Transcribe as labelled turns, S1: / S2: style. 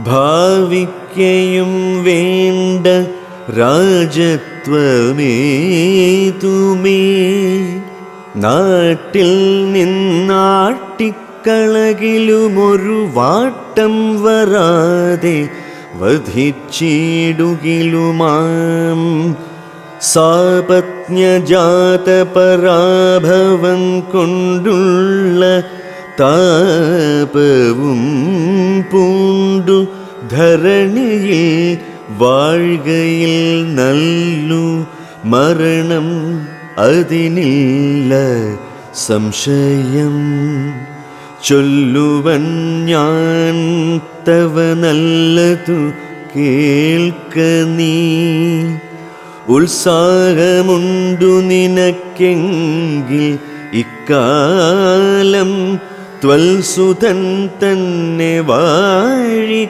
S1: ഭാവിക്കയും വേണ്ട രാജത്വമേതുമേ നാട്ടിൽ നിന്നാട്ടിക്കളകിലുമൊരു വാട്ടം വരാതെ വധിച്ചിടുകിലുമാം സാപജ്ഞജാതപരാഭവം കൊണ്ടുള്ള താപവും പൂണ്ടു ധരണിയിൽ വാഴ്കയിൽ നല്ലു മരണം അതിനില്ല സംശയം. ചൊല്ലുവൻ ഞാൻ തവ നല്ലതു കേൾക്ക നീ. ഉത്സാഹമുണ്ടു നിനക്കെങ്കിൽ ഇക്കാലം ത്വൽസുതൻ തന്നെ വാഴി